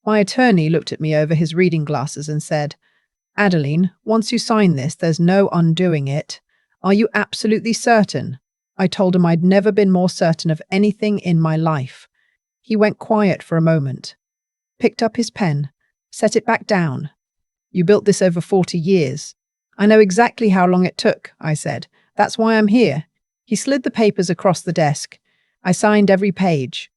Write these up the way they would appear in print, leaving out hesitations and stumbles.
My attorney looked at me over his reading glasses and said, "Adeline, once you sign this, there's no undoing it. Are you absolutely certain?" I told him I'd never been more certain of anything in my life. He went quiet for a moment, picked up his pen, set it back down. "You built this over 40 years. I know exactly how long it took," I said. "That's why I'm here." He slid the papers across the desk. I signed every page.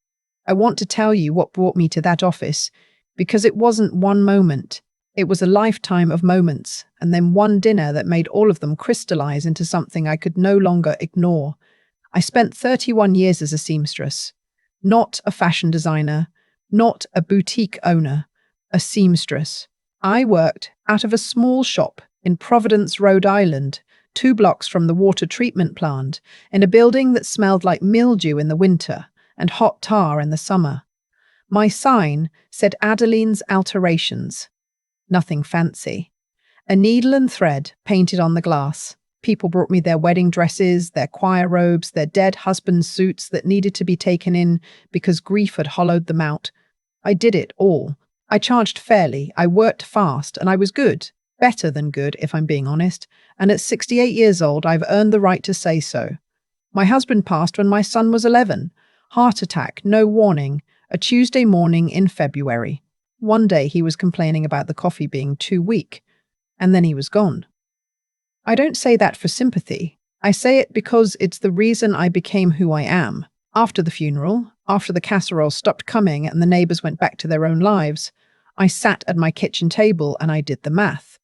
I want to tell you what brought me to that office, because it wasn't one moment. It was a lifetime of moments, and then one dinner that made all of them crystallize into something I could no longer ignore. I spent 31 years as a seamstress. Not a fashion designer, not a boutique owner, a seamstress. I worked out of a small shop in Providence, Rhode Island, 2 blocks from the water treatment plant, in a building that smelled like mildew in the winter and hot tar in the summer. My sign said Adeline's Alterations. Nothing fancy. A needle and thread painted on the glass. People brought me their wedding dresses, their choir robes, their dead husband's suits that needed to be taken in because grief had hollowed them out. I did it all. I charged fairly, I worked fast, and I was good. Better than good, if I'm being honest. And at 68 years old, I've earned the right to say so. My husband passed when my son was 11. Heart attack, no warning. A Tuesday morning in February. One day he was complaining about the coffee being too weak, and then he was gone. I don't say that for sympathy. I say it because it's the reason I became who I am. After the funeral, after the casserole stopped coming and the neighbors went back to their own lives, I sat at my kitchen table and I did the math.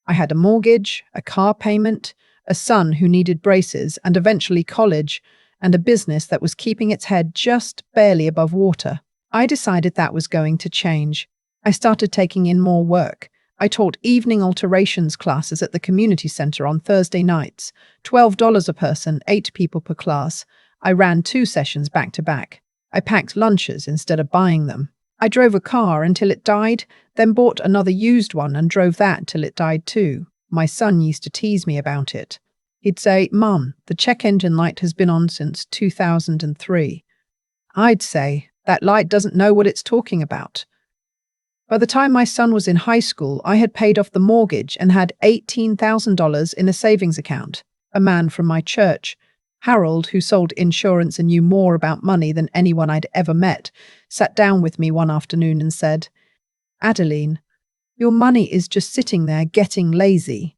I had a mortgage, a car payment, a son who needed braces and eventually college, and a business that was keeping its head just barely above water. I decided that was going to change. I started taking in more work. I taught evening alterations classes at the community center on Thursday nights, $12 a person, 8 people per class. I ran 2 sessions back to back. I packed lunches instead of buying them. I drove a car until it died, then bought another used one and drove that till it died too. My son used to tease me about it. He'd say, "Mum, the check engine light has been on since 2003. I'd say, "That light doesn't know what it's talking about." By the time my son was in high school, I had paid off the mortgage and had $18,000 in a savings account. A man from my church, Harold, who sold insurance and knew more about money than anyone I'd ever met, sat down with me one afternoon and said, "Adeline, your money is just sitting there getting lazy."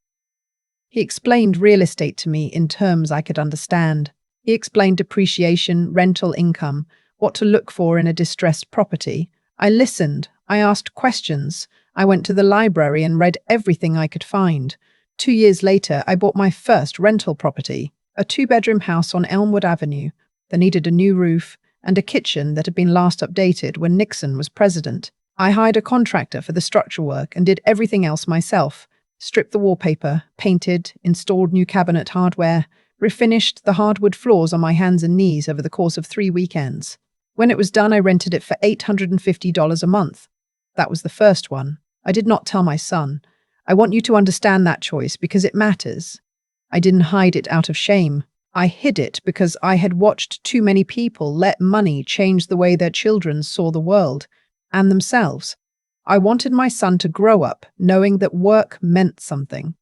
He explained real estate to me in terms I could understand. He explained depreciation, rental income, what to look for in a distressed property. I listened. I asked questions. I went to the library and read everything I could find. 2 years later, I bought my first rental property, a 2-bedroom house on Elmwood Avenue that needed a new roof and a kitchen that had been last updated when Nixon was president. I hired a contractor for the structural work and did everything else myself. Stripped the wallpaper, painted, installed new cabinet hardware, refinished the hardwood floors on my hands and knees over the course of 3 weekends. When it was done, I rented it for $850 a month. That was the first one. I did not tell my son. I want you to understand that choice because it matters. I didn't hide it out of shame. I hid it because I had watched too many people let money change the way their children saw the world and themselves. I wanted my son to grow up knowing that work meant something,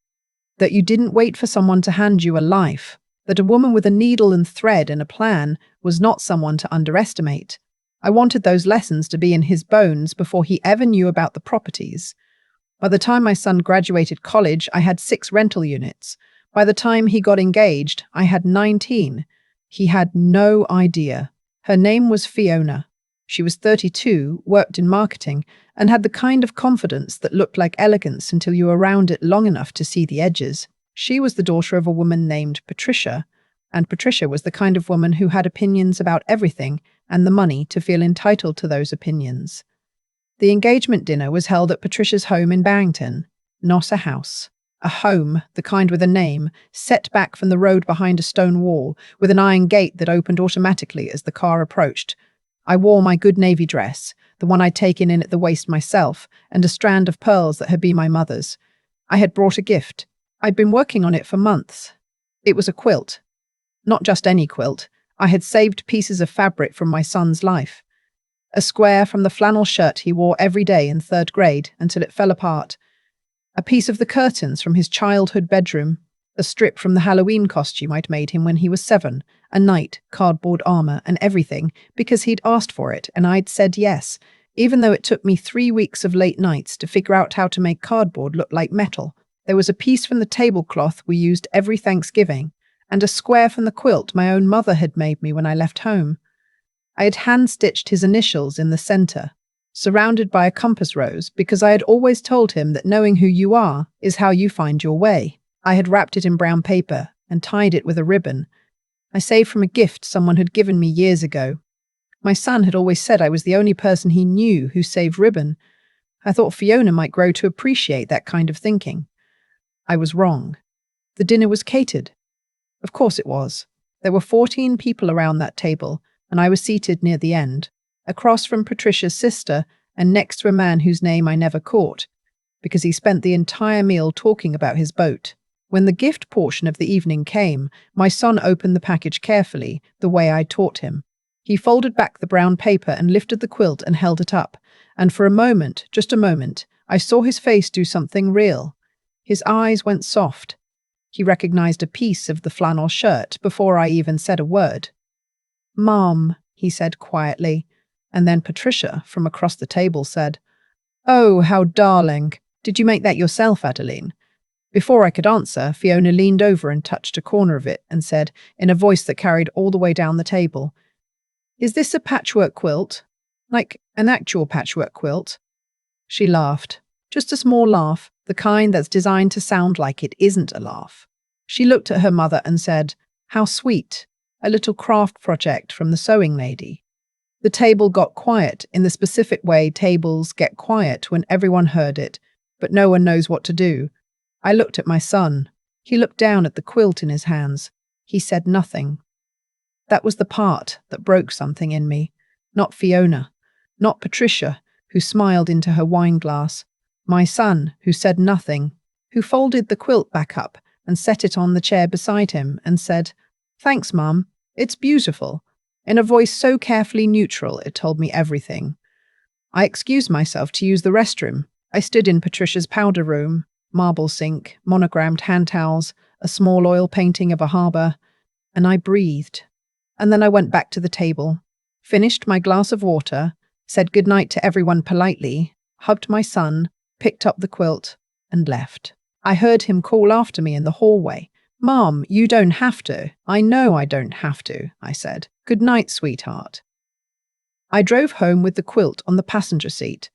that you didn't wait for someone to hand you a life, that a woman with a needle and thread and a plan was not someone to underestimate. I wanted those lessons to be in his bones before he ever knew about the properties. By the time my son graduated college, I had 6 rental units. By the time he got engaged, I had 19. He had no idea. Her name was Fiona. She was 32, worked in marketing, and had the kind of confidence that looked like elegance until you were around it long enough to see the edges. She was the daughter of a woman named Patricia, and Patricia was the kind of woman who had opinions about everything and the money to feel entitled to those opinions. The engagement dinner was held at Patricia's home in Barrington, not a house. A home, the kind with a name, set back from the road behind a stone wall, with an iron gate that opened automatically as the car approached. I wore my good navy dress, the one I'd taken in at the waist myself, and a strand of pearls that had been my mother's. I had brought a gift. I'd been working on it for months. It was a quilt. Not just any quilt. I had saved pieces of fabric from my son's life. A square from the flannel shirt he wore every day in third grade until it fell apart. A piece of the curtains from his childhood bedroom. A strip from the Halloween costume I'd made him when he was 7. A knight, cardboard armor, and everything, because he'd asked for it and I'd said yes, even though it took me 3 weeks of late nights to figure out how to make cardboard look like metal. There was a piece from the tablecloth we used every Thanksgiving, and a square from the quilt my own mother had made me when I left home. I had hand-stitched his initials in the center, surrounded by a compass rose, because I had always told him that knowing who you are is how you find your way. I had wrapped it in brown paper and tied it with a ribbon I saved from a gift someone had given me years ago. My son had always said I was the only person he knew who saved ribbon. I thought Fiona might grow to appreciate that kind of thinking. I was wrong. The dinner was catered. Of course it was. There were 14 people around that table, and I was seated near the end, across from Patricia's sister and next to a man whose name I never caught, because he spent the entire meal talking about his boat. When the gift portion of the evening came, my son opened the package carefully, the way I taught him. He folded back the brown paper and lifted the quilt and held it up, and for a moment, just a moment, I saw his face do something real. His eyes went soft. He recognized a piece of the flannel shirt before I even said a word. "Mom," he said quietly, and then Patricia, from across the table, said, "Oh, how darling. Did you make that yourself, Adeline?" Before I could answer, Fiona leaned over and touched a corner of it and said, in a voice that carried all the way down the table, "Is this a patchwork quilt? Like an actual patchwork quilt?" She laughed. Just a small laugh, the kind that's designed to sound like it isn't a laugh. She looked at her mother and said, "How sweet. A little craft project from the sewing lady." The table got quiet in the specific way tables get quiet when everyone heard it, but no one knows what to do. I looked at my son. He looked down at the quilt in his hands. He said nothing. That was the part that broke something in me. Not Fiona. Not Patricia, who smiled into her wine glass. My son, who said nothing, who folded the quilt back up and set it on the chair beside him and said, "Thanks, Mum. It's beautiful," in a voice so carefully neutral it told me everything. I excused myself to use the restroom. I stood in Patricia's powder room. Marble sink, monogrammed hand towels, a small oil painting of a harbour, and I breathed. And then I went back to the table, finished my glass of water, said goodnight to everyone politely, hugged my son, picked up the quilt, and left. I heard him call after me in the hallway. "Mom, you don't have to." "I know I don't have to," I said. "Good night, sweetheart." I drove home with the quilt on the passenger seat.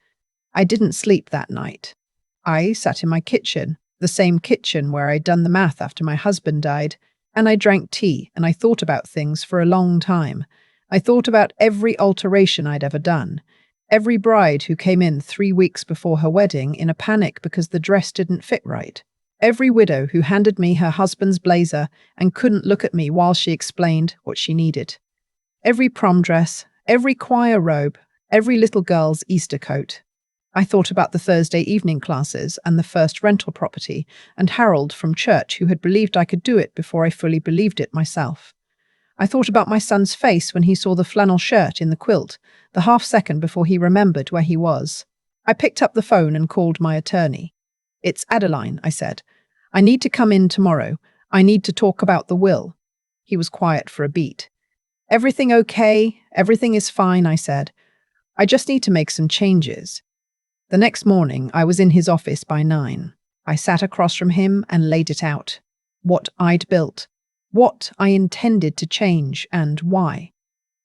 I didn't sleep that night. I sat in my kitchen, the same kitchen where I'd done the math after my husband died, and I drank tea and I thought about things for a long time. I thought about every alteration I'd ever done, every bride who came in 3 weeks before her wedding in a panic because the dress didn't fit right, every widow who handed me her husband's blazer and couldn't look at me while she explained what she needed, every prom dress, every choir robe, every little girl's Easter coat. I thought about the Thursday evening classes and the first rental property, and Harold from church who had believed I could do it before I fully believed it myself. I thought about my son's face when he saw the flannel shirt in the quilt, the half second before he remembered where he was. I picked up the phone and called my attorney. "It's Adeline," I said. "I need to come in tomorrow. I need to talk about the will." He was quiet for a beat. "Everything okay? Everything is fine," I said. "I just need to make some changes." The next morning, I was in his office by 9. I sat across from him and laid it out. What I'd built. What I intended to change and why.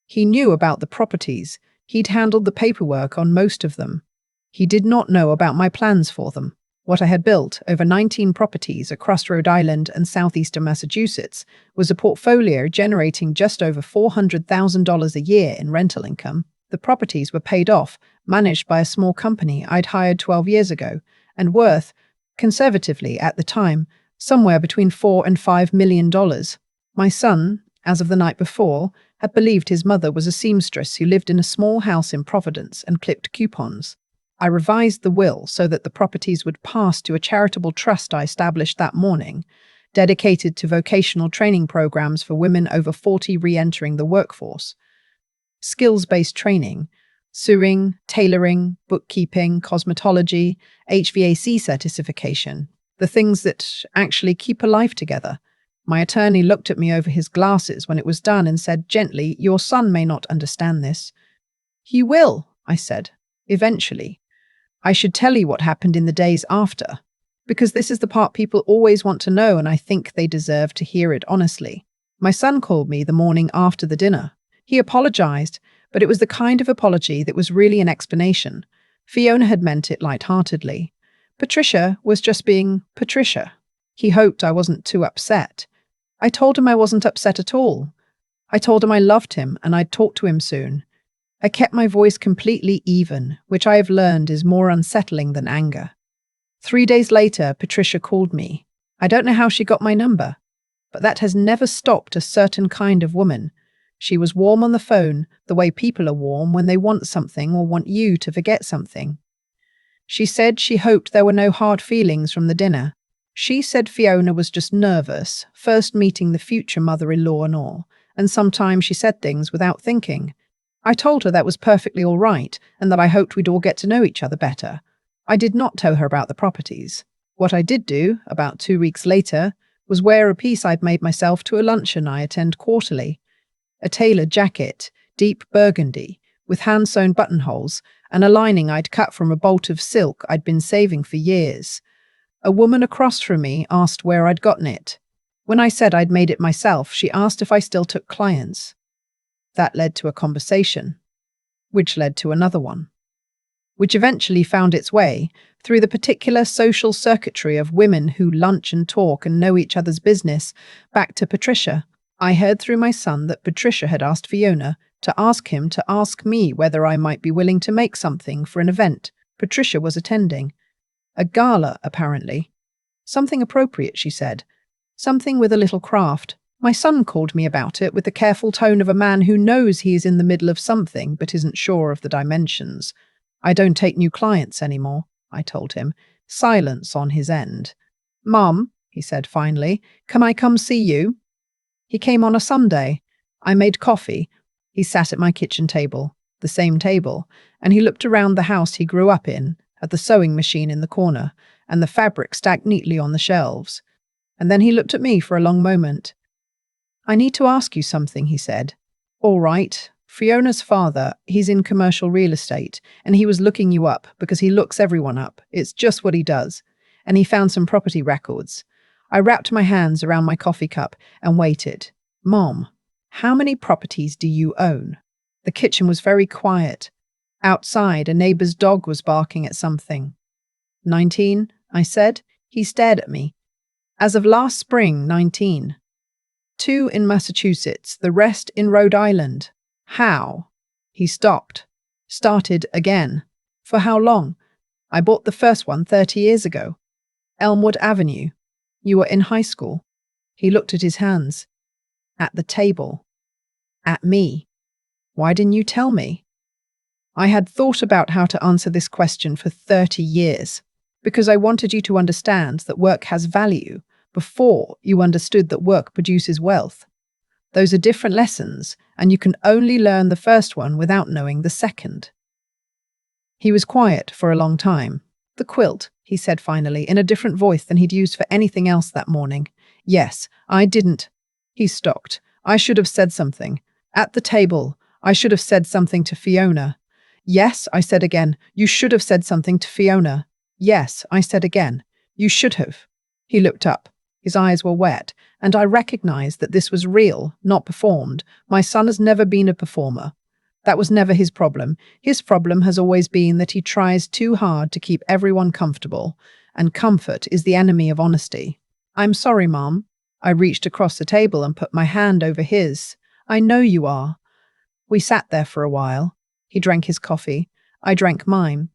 He knew about the properties. He'd handled the paperwork on most of them. He did not know about my plans for them. What I had built, over 19 properties across Rhode Island and southeastern Massachusetts, was a portfolio generating just over $400,000 a year in rental income. The properties were paid off, managed by a small company I'd hired 12 years ago, and worth, conservatively at the time, somewhere between $4 and $5 million. My son, as of the night before, had believed his mother was a seamstress who lived in a small house in Providence and clipped coupons. I revised the will so that the properties would pass to a charitable trust I established that morning, dedicated to vocational training programs for women over 40 re-entering the workforce. Skills-based training, Sewing, tailoring, bookkeeping, cosmetology, HVAC certification. The things that actually keep a life together. My attorney looked at me over his glasses when it was done and said gently, "Your son may not understand this." "He will," I said, "eventually. I should tell you what happened in the days after, because this is the part people always want to know and I think they deserve to hear it honestly." My son called me the morning after the dinner. He apologized, but it was the kind of apology that was really an explanation. Fiona had meant it lightheartedly. Patricia was just being Patricia. He hoped I wasn't too upset. I told him I wasn't upset at all. I told him I loved him and I'd talk to him soon. I kept my voice completely even, which I have learned is more unsettling than anger. 3 days later, Patricia called me. I don't know how she got my number, but that has never stopped a certain kind of woman. She was warm on the phone, the way people are warm when they want something or want you to forget something. She said she hoped there were no hard feelings from the dinner. She said Fiona was just nervous, first meeting the future mother-in-law and all, and sometimes she said things without thinking. I told her that was perfectly all right and that I hoped we'd all get to know each other better. I did not tell her about the properties. What I did do, about 2 weeks later, was wear a piece I'd made myself to a luncheon I attend quarterly. A tailored jacket, deep burgundy, with hand-sewn buttonholes, and a lining I'd cut from a bolt of silk I'd been saving for years. A woman across from me asked where I'd gotten it. When I said I'd made it myself, she asked if I still took clients. That led to a conversation, which led to another one, which eventually found its way through the particular social circuitry of women who lunch and talk and know each other's business, back to Patricia. I heard through my son that Patricia had asked Fiona to ask him to ask me whether I might be willing to make something for an event Patricia was attending. A gala, apparently. Something appropriate, she said. Something with a little craft. My son called me about it with the careful tone of a man who knows he is in the middle of something but isn't sure of the dimensions. "I don't take new clients anymore," I told him. Silence on his end. "Mum," he said finally, "can I come see you?" He came on a Sunday. I made coffee. He sat at my kitchen table, the same table, and he looked around the house he grew up in, at the sewing machine in the corner, and the fabric stacked neatly on the shelves. And then he looked at me for a long moment. "I need to ask you something," he said. "All right. Fiona's father, he's in commercial real estate, and he was looking you up because he looks everyone up. It's just what he does. And he found some property records." I wrapped my hands around my coffee cup and waited. "Mom, how many properties do you own?" The kitchen was very quiet. Outside, a neighbor's dog was barking at something. 19, I said. He stared at me. "As of last spring, 19. 2 in Massachusetts, the rest in Rhode Island." "How?" He stopped. Started again. "For how long?" "I bought the first one 30 years ago. Elmwood Avenue." "You were in high school." He looked at his hands. "At the table." "At me." "Why didn't you tell me?" I had thought about how to answer this question for 30 years, because I wanted you to understand that work has value before you understood that work produces wealth. Those are different lessons, and you can only learn the first one without knowing the second. He was quiet for a long time. "The quilt," he said finally, in a different voice than he'd used for anything else that morning. "Yes, I didn't." He stopped. "I should have said something. At the table, I should have said something to Fiona." "Yes," I said again. "You should have said something to Fiona." "Yes," I said again. "You should have." He looked up. His eyes were wet, and I recognized that this was real, not performed. My son has never been a performer. That was never his problem. His problem has always been that he tries too hard to keep everyone comfortable, and comfort is the enemy of honesty. "I'm sorry, Mom." I reached across the table and put my hand over his. "I know you are." We sat there for a while. He drank his coffee. I drank mine.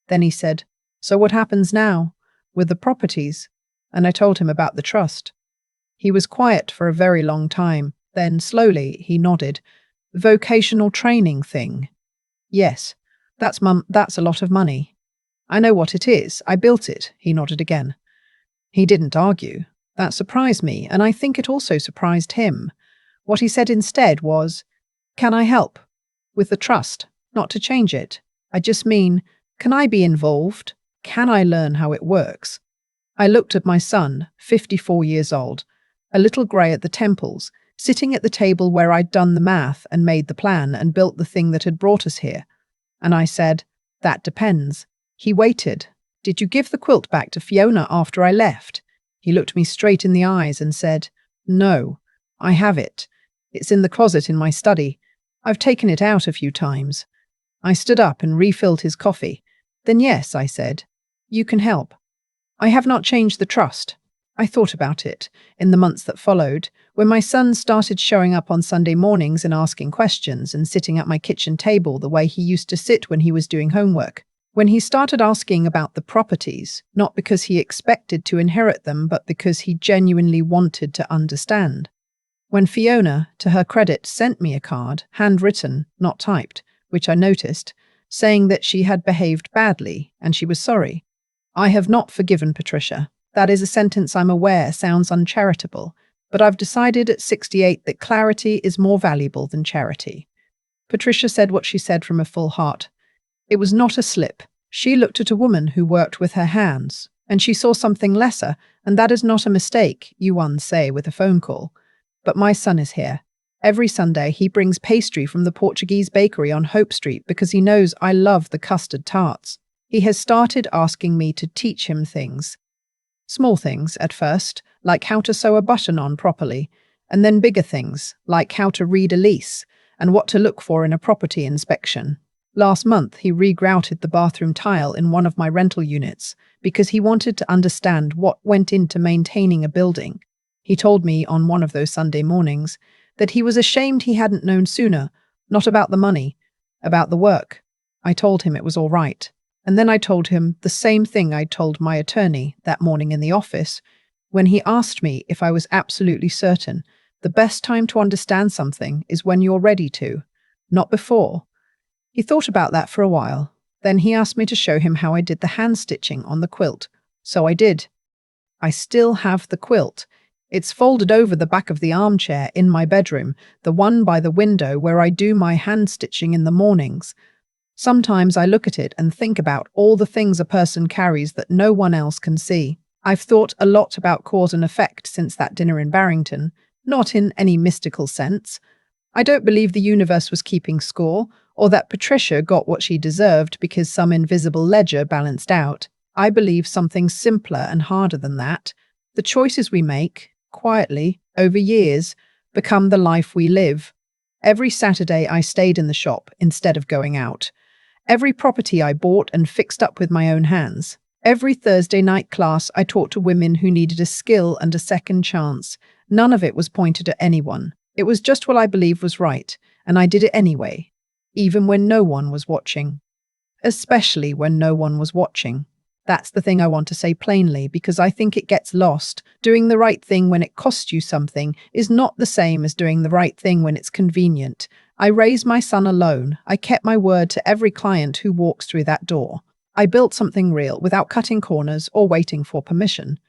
Then he said, "So what happens now? With the properties?" And I told him about the trust. He was quiet for a very long time. Then, slowly, he nodded. "Vocational training thing." "Yes, that's a lot of money." "I know what it is. I built it." He nodded again. He didn't argue. That surprised me, and I think it also surprised him. What he said instead was, "Can I help?" "With the trust?" not to change it. I just mean, can I be involved? Can I learn how it works? I looked at my son, 54 years old, a little grey at the temples, sitting at the table where I'd done the math and made the plan and built the thing that had brought us here. And I said, that depends. He waited. Did you give the quilt back to Fiona after I left? He looked me straight in the eyes and said, no, I have it. It's in the closet in my study. I've taken it out a few times. I stood up and refilled his coffee. Then yes, I said, you can help. I have not changed the trust. I thought about it in the months that followed, when my son started showing up on Sunday mornings and asking questions and sitting at my kitchen table the way he used to sit when he was doing homework. When he started asking about the properties, not because he expected to inherit them, but because he genuinely wanted to understand. When Fiona, to her credit, sent me a card, handwritten, not typed, which I noticed, saying that she had behaved badly and she was sorry. I have not forgiven Patricia. That is a sentence I'm aware sounds uncharitable, but I've decided at 68 that clarity is more valuable than charity. Patricia said what she said from a full heart. It was not a slip. She looked at a woman who worked with her hands, and she saw something lesser, and that is not a mistake, you one say with a phone call. But my son is here. Every Sunday he brings pastry from the Portuguese bakery on Hope Street because he knows I love the custard tarts. He has started asking me to teach him things. Small things at first, like how to sew a button on properly, and then bigger things, like how to read a lease and what to look for in a property inspection. Last month, he regrouted the bathroom tile in one of my rental units because he wanted to understand what went into maintaining a building. He told me on one of those Sunday mornings that he was ashamed he hadn't known sooner, not about the money, about the work. I told him it was all right. And then I told him the same thing I told my attorney that morning in the office when he asked me if I was absolutely certain the best time to understand something is when you're ready to, not before. He thought about that for a while. Then he asked me to show him how I did the hand stitching on the quilt. So I did. I still have the quilt. It's folded over the back of the armchair in my bedroom, the one by the window where I do my hand stitching in the mornings. Sometimes I look at it and think about all the things a person carries that no one else can see. I've thought a lot about cause and effect since that dinner in Barrington, not in any mystical sense. I don't believe the universe was keeping score, or that Patricia got what she deserved because some invisible ledger balanced out. I believe something simpler and harder than that. The choices we make, quietly, over years, become the life we live. Every Saturday I stayed in the shop instead of going out. Every property I bought and fixed up with my own hands. Every Thursday night class I taught to women who needed a skill and a second chance. None of it was pointed at anyone. It was just what I believed was right, and I did it anyway, even when no one was watching. Especially when no one was watching. That's the thing I want to say plainly, because I think it gets lost. Doing the right thing when it costs you something is not the same as doing the right thing when it's convenient. I raised my son alone. I kept my word to every client who walks through that door. I built something real without cutting corners or waiting for permission.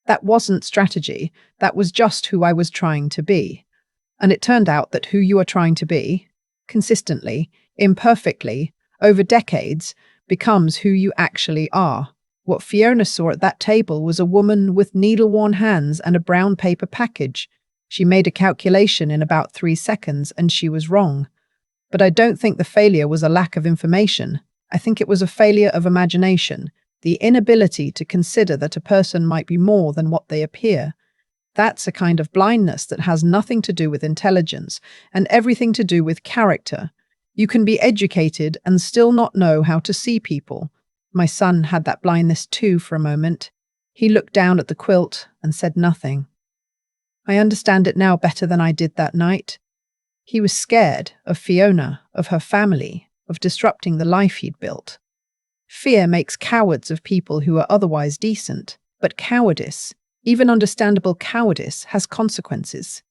That wasn't strategy. That was just who I was trying to be. And it turned out that who you are trying to be, consistently, imperfectly, over decades, becomes who you actually are. What Fiona saw at that table was a woman with needle-worn hands and a brown paper package. She made a calculation in about 3 seconds and she was wrong. But I don't think the failure was a lack of information. I think it was a failure of imagination, the inability to consider that a person might be more than what they appear. That's a kind of blindness that has nothing to do with intelligence and everything to do with character. You can be educated and still not know how to see people. My son had that blindness too for a moment. He looked down at the quilt and said nothing. I understand it now better than I did that night. He was scared of Fiona, of her family, of disrupting the life he'd built. Fear makes cowards of people who are otherwise decent, but cowardice, even understandable cowardice, has consequences.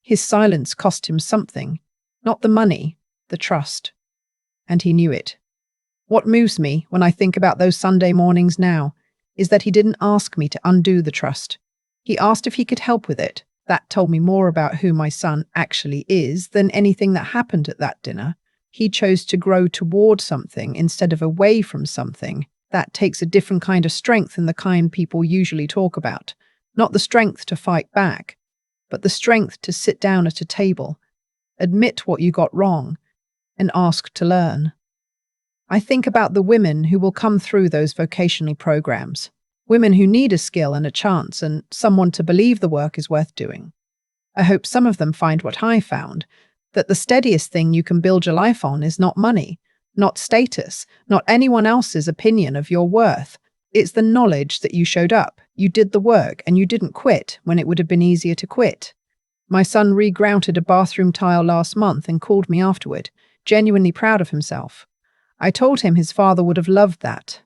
His silence cost him something, not the money, the trust. And he knew it. What moves me when I think about those Sunday mornings now is that he didn't ask me to undo the trust. He asked if he could help with it. That told me more about who my son actually is than anything that happened at that dinner. He chose to grow toward something instead of away from something. That takes a different kind of strength than the kind people usually talk about. Not the strength to fight back, but the strength to sit down at a table, admit what you got wrong, and ask to learn. I think about the women who will come through those vocational programs, women who need a skill and a chance and someone to believe the work is worth doing. I hope some of them find what I found, that the steadiest thing you can build your life on is not money, not status, not anyone else's opinion of your worth. It's the knowledge that you showed up, you did the work, and you didn't quit when it would have been easier to quit. My son re-grouted a bathroom tile last month and called me afterward, genuinely proud of himself. I told him his father would have loved that.